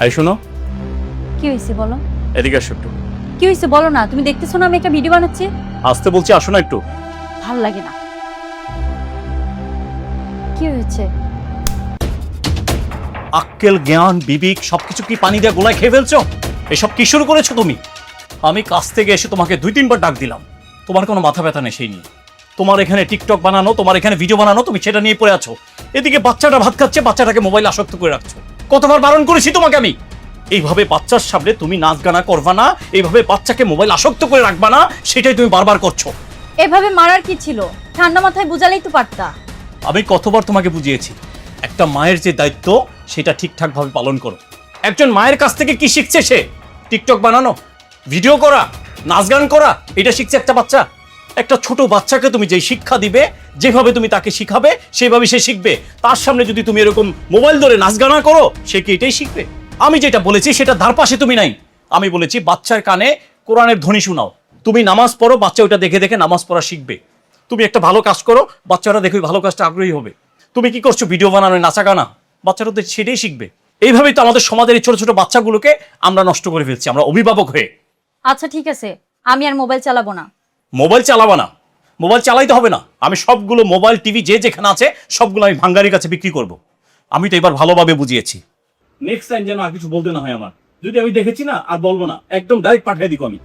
এই শোনো, কি হয়েছে বলো? এদিকে আসো একটু। কি হয়েছে বলো না? তুমি দেখতেছো না আমি একটা ভিডিও বানাচ্ছি? আসতে বলছি, আসো না একটু। ভাল লাগে না। কি হয়েছে? আক্কেল, জ্ঞান, বিবেক সবকিছু কি পানি দিয়ে গোলায় খেয়ে ফেলছো? এসব কি শুরু করেছো তুমি? আমি কাছ থেকে এসে তোমাকে 2-3 বার ডাক দিলাম, তোমার কোনো মাথা ব্যথা নেই সেই নিয়ে। তোমার এখানে টিকটক বানানো, তোমার এখানে ভিডিও বানানো, তুমি সেটা নিয়ে পড়ে আছো। এদিকে বাচ্চাটা ভাত খাচ্ছে, বাচ্চাটাকে মোবাইল আসক্ত করে রাখছো। কতবার বারণ করেছি তোমাকে আমি? এইভাবে বাচ্চার সামনে তুমি নাচ গানা করবা না, এইভাবে বাচ্চাকে মোবাইল আসক্ত করে রাখবা না, সেটাই তুমি বারবার করছো। এভাবে মারার কি ছিল? ঠান্ডা মাথায় বুঝালেই তো পারতা। আমি কতবার তোমাকে বুঝিয়েছি, একটা মায়ের যে দায়িত্ব সেটা ঠিকঠাকভাবে পালন করো। একজন মায়ের কাছ থেকে কি শিখছে সে? টিকটক বানানো, ভিডিও করা, নাচ গান করা, এটা শিখছে একটা বাচ্চা? একটা ছোট বাচ্চাকে তুমি যে শিক্ষা দিবে, যেভাবে তুমি তাকে শিখাবে সেভাবে সে শিখবে। তার সামনে যদি তুমি এরকম মোবাইল ধরে নাচ গানা করো, সে কি এটাই শিখবে? আমি যেটা বলেছি সেটা ধার পাশে তুমি নাই। আমি বলেছি বাচ্চার কানে কোরআনের ধ্বনি শোনাও। তুমি নামাজ পড়ো, বাচ্চা ওটা দেখে দেখে নামাজ পড়া শিখবে। তুমি একটা ভালো কাজ করো, বাচ্চারা দেখে ওই ভালো কাজটা আগ্রহী হবে। তুমি কি করছো? ভিডিও বানানো, নাচা গানা, বাচ্চারা তো সেটাই শিখবে। এইভাবেই তো আমাদের সমাজের এই ছোট ছোট বাচ্চাগুলোকে আমরা নষ্ট করে ফেলছি, আমরা অভিভাবক হয়ে। আচ্ছা ঠিক আছে, আমি আর মোবাইল চালাবো না। মোবাইল চালাবা না? মোবাইল চালাইতে হবে না। আমি সবগুলো মোবাইল, টিভি যে যেখানে আছে সবগুলো আমি ভাঙ্গারির কাছে বিক্রি করব। আমি তো এবার ভালোভাবে বুঝিয়েছি। নেক্সট টাইম যেন আর কিছু বলতে না হয় আমার। যদি আমি দেখেছি না আর বলবো না, একদম ডাইরেক্ট পাঠিয়ে দিব আমি।